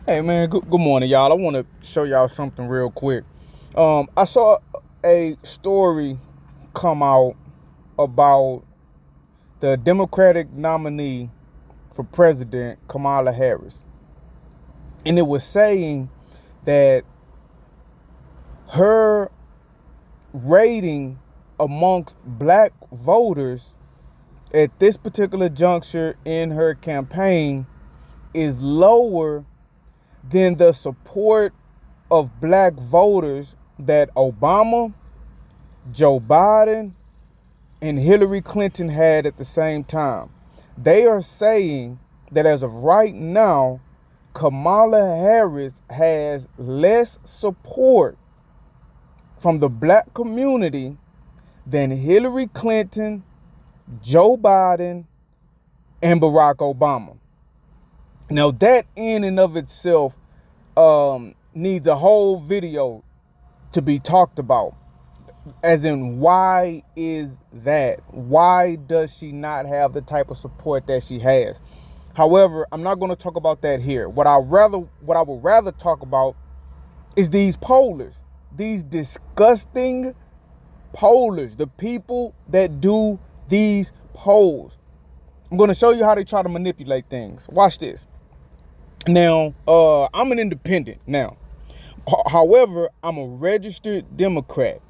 Hey man, good morning, y'all. I want to show y'all something real quick. I saw a story come out about the Democratic nominee for president, Kamala Harris. And it was saying that her rating amongst black voters at this particular juncture in her campaign is lower than the support of black voters that Obama, Joe Biden, and Hillary Clinton had at the same time. They are saying that as of right now, Kamala Harris has less support from the black community than Hillary Clinton, Joe Biden, and Barack Obama. Now that in and of itself needs a whole video to be talked about. As in, why is that? Why does she not have the type of support that she has? However, I'm not going to talk about that here. What I would rather talk about is these pollers, these disgusting pollers, the people that do these polls. I'm going to show you how they try to manipulate things. Watch this. Now, I'm an independent now. However, I'm a registered Democrat.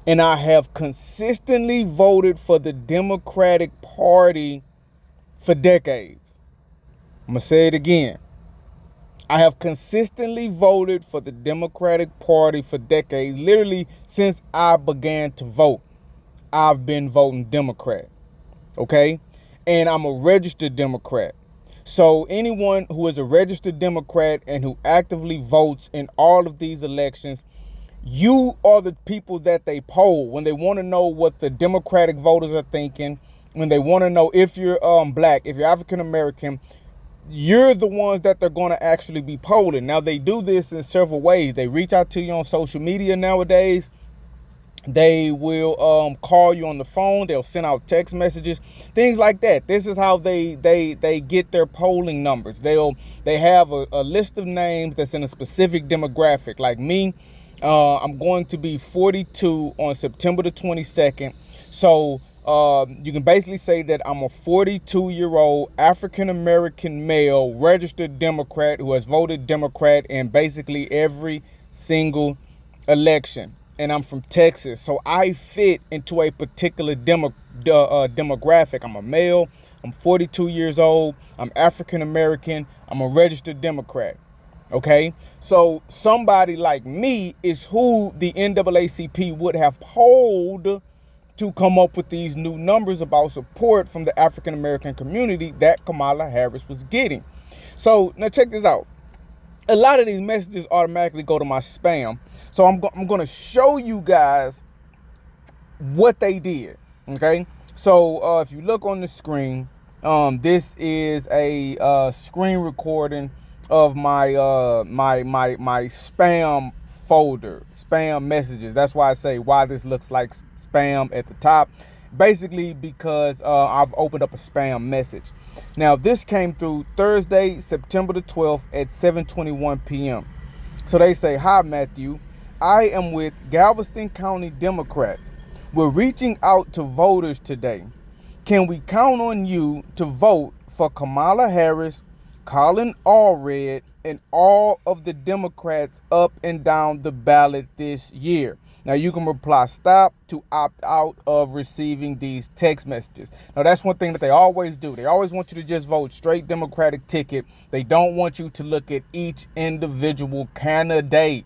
And I have consistently voted for the Democratic Party for decades. I'm going to say it again. I have consistently voted for the Democratic Party for decades. Literally, since I began to vote, I've been voting Democrat. Okay? And I'm a registered Democrat. So anyone who is a registered Democrat and who actively votes in all of these elections, you are the people that they poll when they want to know what the Democratic voters are thinking, when they want to know if you're black, if you're African American. You're the ones that they're going to actually be polling. Now, they do this in several ways. They reach out to you on social media nowadays. They will call you on the phone. They'll send out text messages, things like that. This is how they get their polling numbers. They have a list of names that's in a specific demographic. Like me, I'm going to be 42 on September the 22nd. So you can basically say that I'm a 42-year-old African-American male registered Democrat who has voted Democrat in basically every single election. And I'm from Texas, so I fit into a particular demographic. I'm a male, I'm 42 years old, I'm African-American, I'm a registered Democrat. Okay, so somebody like me is who the NAACP would have polled to come up with these new numbers about support from the African-American community that Kamala Harris was getting. So now check this out. A lot of these messages automatically go to my spam. So I'm going to show you guys what they did. Okay, so if you look on the screen, this is a screen recording of my my spam folder, spam messages. That's why I say why this looks like spam at the top. Basically because I've opened up a spam message. Now this came through Thursday, September the 12th at 7:21 p.m. So they say, "Hi Matthew, I am with Galveston County Democrats. We're reaching out to voters today. Can we count on you to vote for Kamala Harris, Colin Allred, and all of the Democrats up and down the ballot this year?" Now you can reply stop to opt out of receiving these text messages. Now that's one thing that they always do. They always want you to just vote straight Democratic ticket. They don't want you to look at each individual candidate.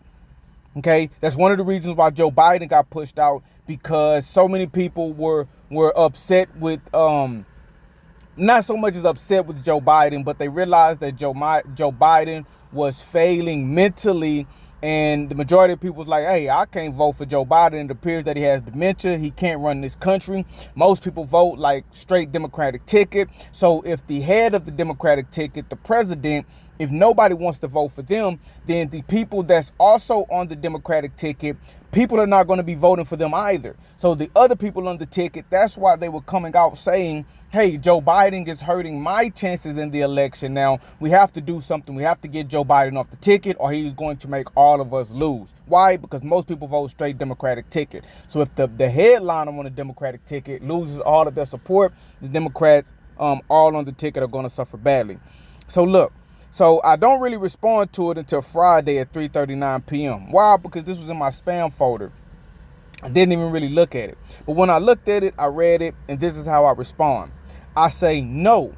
Okay, that's one of the reasons why Joe Biden got pushed out, because so many people were upset with not so much as upset with Joe Biden, but they realized that Joe Biden was failing mentally. And the majority of people was like, hey, I can't vote for Joe Biden. It appears that he has dementia. He can't run this country. Most people vote like straight Democratic ticket. So if the head of the Democratic ticket, the president, if nobody wants to vote for them, then the people that's also on the Democratic ticket people are not going to be voting for them either. So the other people on the ticket, that's why they were coming out saying, hey, Joe Biden is hurting my chances in the election. Now, we have to do something. We have to get Joe Biden off the ticket or he's going to make all of us lose. Why? Because most people vote straight Democratic ticket. So if the headliner on the Democratic ticket loses all of their support, the Democrats all on the ticket are going to suffer badly. So look. So I don't really respond to it until Friday at 3:39 p.m. Why? Because this was in my spam folder. I didn't even really look at it. But when I looked at it, I read it, and this is how I respond. I say, no.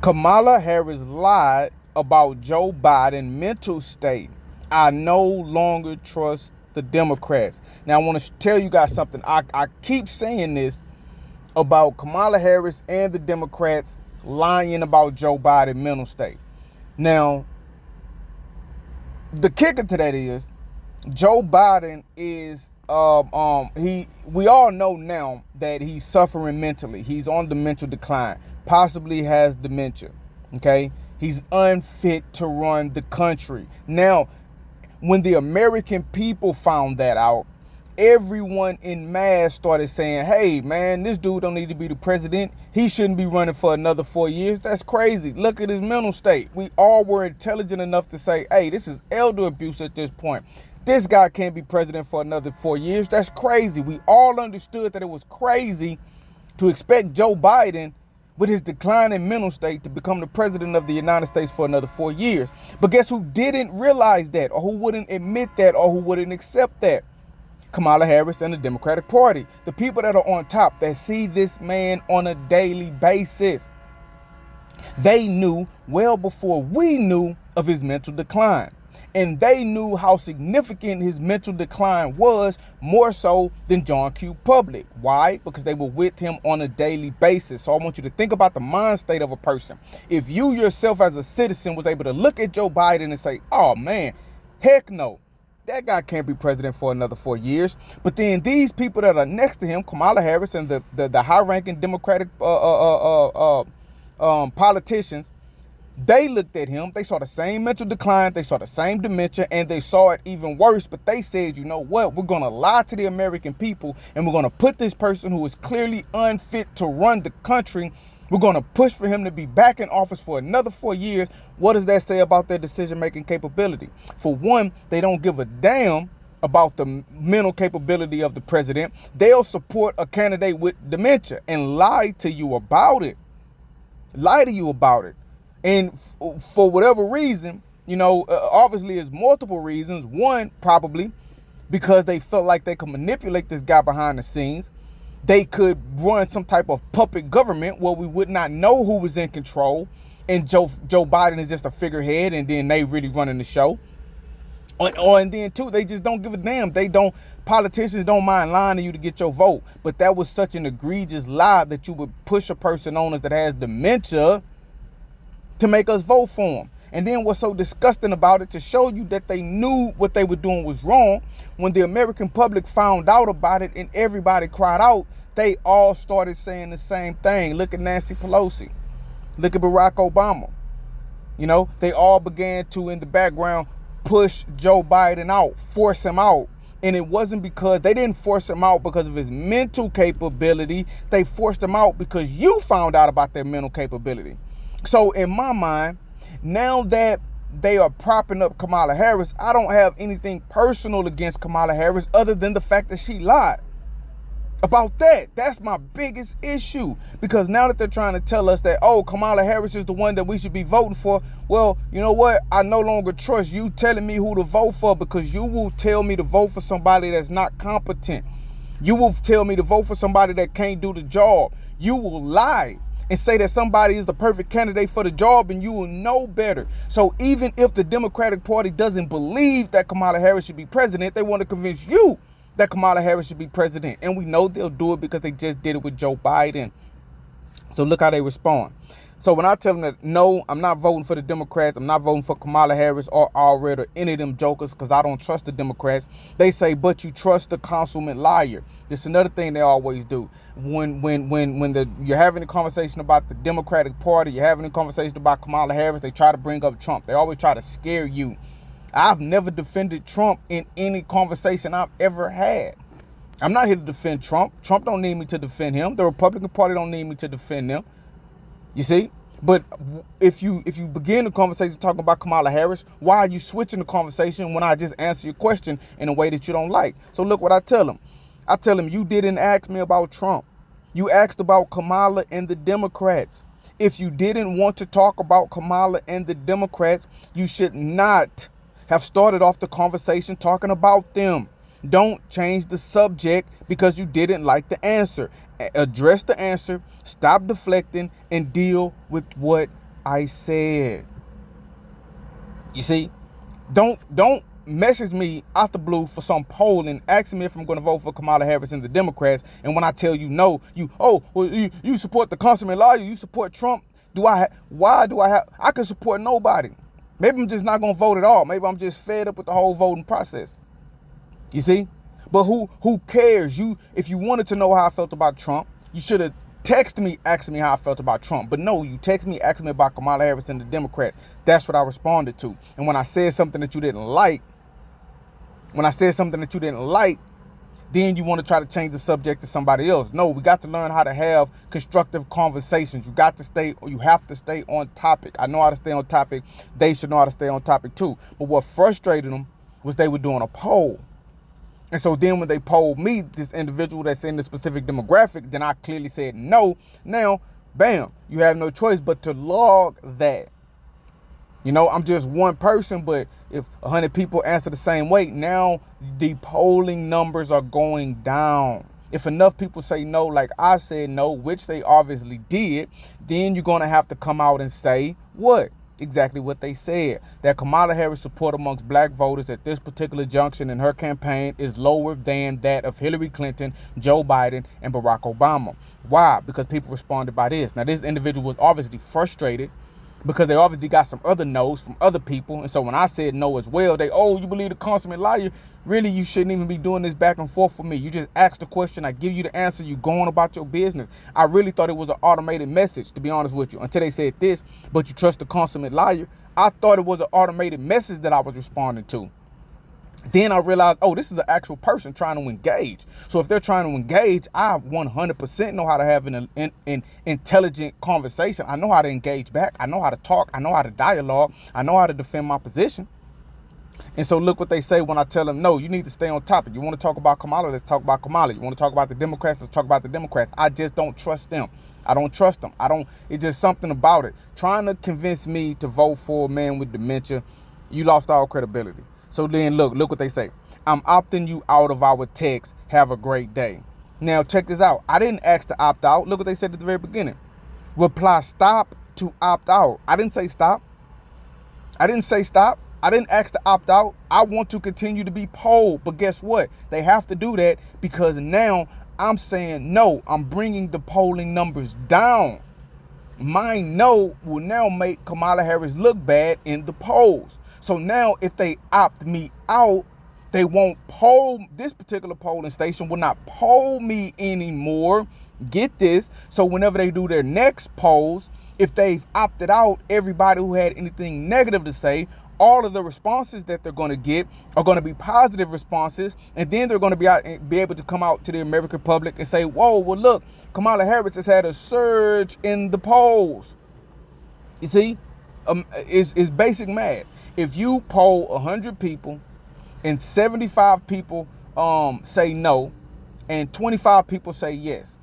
Kamala Harris lied about Joe Biden's mental state. I no longer trust the Democrats. Now, I want to tell you guys something. I keep saying this about Kamala Harris and the Democrats lying about Joe Biden's mental state. Now, the kicker to that is Joe Biden is we all know now that he's suffering mentally. He's on the mental decline, possibly has dementia. Okay, he's unfit to run the country. Now, when the American people found that out, everyone in mass started saying, hey, man, this dude don't need to be the president. He shouldn't be running for another 4 years. That's crazy. Look at his mental state. We all were intelligent enough to say, hey, this is elder abuse at this point. This guy can't be president for another 4 years. That's crazy. We all understood that it was crazy to expect Joe Biden, with his declining mental state, to become the president of the United States for another 4 years. But guess who didn't realize that, or who wouldn't admit that, or who wouldn't accept that? Kamala Harris and the Democratic Party. The people that are on top, that see this man on a daily basis. They knew well before we knew of his mental decline. And they knew how significant his mental decline was, more so than John Q. Public. Why? Because they were with him on a daily basis. So I want you to think about the mind state of a person. If you yourself as a citizen was able to look at Joe Biden and say, oh man, heck no. That guy can't be president for another 4 years. But then these people that are next to him, Kamala Harris and the high-ranking Democratic politicians, they looked at him. They saw the same mental decline. They saw the same dementia, and they saw it even worse. But they said, you know what? We're going to lie to the American people, and we're going to put this person who is clearly unfit to run the country. We're going to push for him to be back in office for another 4 years. What does that say about their decision-making capability? For one, they don't give a damn about the mental capability of the president. They'll support a candidate with dementia and lie to you about it. Lie to you about it. And for whatever reason, you know, obviously it's multiple reasons. One, probably because they felt like they could manipulate this guy behind the scenes. They could run some type of puppet government where we would not know who was in control, and Joe Biden is just a figurehead, and then they really running the show. And then two, they just don't give a damn. Politicians don't mind lying to you to get your vote. But that was such an egregious lie that you would push a person on us that has dementia to make us vote for him. And then what's so disgusting about it, to show you that they knew what they were doing was wrong, when the American public found out about it and everybody cried out, they all started saying the same thing. Look at Nancy Pelosi. Look at Barack Obama. You know, they all began to, in the background, push Joe Biden out, force him out. And it wasn't because they didn't force him out because of his mental capability. They forced him out because you found out about their mental capability. So in my mind, now that they are propping up Kamala Harris, I don't have anything personal against Kamala Harris other than the fact that she lied about that. That's my biggest issue. Because now that they're trying to tell us that, oh, Kamala Harris is the one that we should be voting for, well, you know what? I no longer trust you telling me who to vote for, because you will tell me to vote for somebody that's not competent. You will tell me to vote for somebody that can't do the job. You will lie and say that somebody is the perfect candidate for the job, and you will know better. So even if the Democratic Party doesn't believe that Kamala Harris should be president, they want to convince you that Kamala Harris should be president. And we know they'll do it because they just did it with Joe Biden. So look how they respond. So when I tell them that, no, I'm not voting for the Democrats, I'm not voting for Kamala Harris or Allred or any of them jokers because I don't trust the Democrats, they say, but you trust the consummate liar. This is another thing they always do. When you're having a conversation about the Democratic Party, you're having a conversation about Kamala Harris, they try to bring up Trump. They always try to scare you I've never defended Trump in any conversation I've ever had. I'm not here to defend Trump. Trump don't need me to defend him. The Republican Party don't need me to defend them. You see? But if you begin the conversation talking about Kamala Harris, why are you switching the conversation when I just answer your question in a way that you don't like? So look what I tell him. I tell him, you didn't ask me about Trump. You asked about Kamala and the Democrats. If you didn't want to talk about Kamala and the Democrats, you should not have started off the conversation talking about them. Don't change the subject because you didn't like the answer. Address the answer, stop deflecting, and deal with what I said. You see, don't message me out the blue for some poll and asking me if I'm going to vote for Kamala Harris and the Democrats. And when I tell you no, you support the consummate liar, you support Trump. I can support nobody. Maybe I'm just not going to vote at all. Maybe I'm just fed up with the whole voting process. You see? But who cares? If you wanted to know how I felt about Trump, you should have texted me asking me how I felt about Trump. But no, you text me asking me about Kamala Harris and the Democrats. That's what I responded to. And when I said something that you didn't like, then you want to try to change the subject to somebody else. No, we got to learn how to have constructive conversations. You have to stay on topic. I know how to stay on topic. They should know how to stay on topic too. But what frustrated them was they were doing a poll. And so then when they polled me, this individual that's in the specific demographic, then I clearly said no. Now, bam, you have no choice but to log that. You know, I'm just one person, but if 100 people answer the same way, now the polling numbers are going down. If enough people say no, like I said no, which they obviously did, then you're going to have to come out and say what? Exactly what they said, that Kamala Harris' support amongst black voters at this particular junction in her campaign is lower than that of Hillary Clinton, Joe Biden, and Barack Obama. Why? Because people responded by this. Now, this individual was obviously frustrated because they obviously got some other no's from other people. And so when I said no as well, you believe the consummate liar? Really, you shouldn't even be doing this back and forth for me. You just ask the question, I give you the answer, you go on about your business. I really thought it was an automated message, to be honest with you, until they said this, but you trust the consummate liar. I thought it was an automated message that I was responding to. Then I realized, this is an actual person trying to engage. So if they're trying to engage, I 100% know how to have an intelligent conversation. I know how to engage back. I know how to talk. I know how to dialogue. I know how to defend my position. And so look what they say when I tell them, no, you need to stay on topic. You want to talk about Kamala? Let's talk about Kamala. You want to talk about the Democrats? Let's talk about the Democrats. I just don't trust them. I don't trust them. It's just something about it. Trying to convince me to vote for a man with dementia, you lost all credibility. So then look what they say. I'm opting you out of our text. Have a great day. Now check this out. I didn't ask to opt out. Look what they said at the very beginning. Reply stop to opt out. I didn't say stop. I didn't say stop. I didn't ask to opt out. I want to continue to be polled. But guess what? They have to do that because now I'm saying no. I'm bringing the polling numbers down. My no will now make Kamala Harris look bad in the polls. So now if they opt me out, they won't poll, this particular polling station will not poll me anymore. Get this. So whenever they do their next polls, if they've opted out, everybody who had anything negative to say, all of the responses that they're going to get are going to be positive responses. And then they're going to be able to come out to the American public and say, whoa, well, look, Kamala Harris has had a surge in the polls. You see, it's basic math. If you poll 100 people and 75 people say no and 25 people say yes,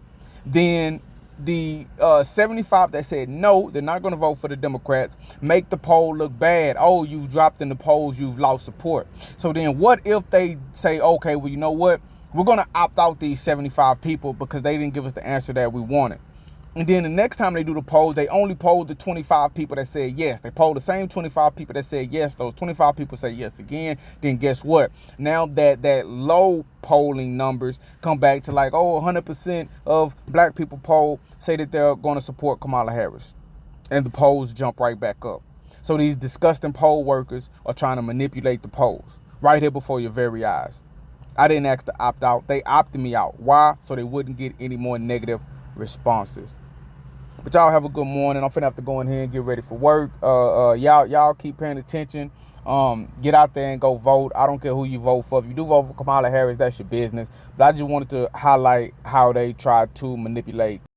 then the 75 that said no, they're not going to vote for the Democrats, make the poll look bad. Oh, you've dropped in the polls, you've lost support. So then what if they say, okay, well, you know what? We're going to opt out these 75 people because they didn't give us the answer that we wanted. And then the next time they do the poll, they only polled the 25 people that said yes. They polled the same 25 people that said yes. Those 25 people say yes again. Then guess what? Now that low polling numbers come back to like, 100% of black people polled say that they're going to support Kamala Harris. And the polls jump right back up. So these disgusting poll workers are trying to manipulate the polls right here before your very eyes. I didn't ask to opt out. They opted me out. Why? So they wouldn't get any more negative responses. But y'all have a good morning. I'm finna have to go in here and get ready for work. Y'all keep paying attention. Get out there and go vote. I don't care who you vote for. If you do vote for Kamala Harris, that's your business. But I just wanted to highlight how they try to manipulate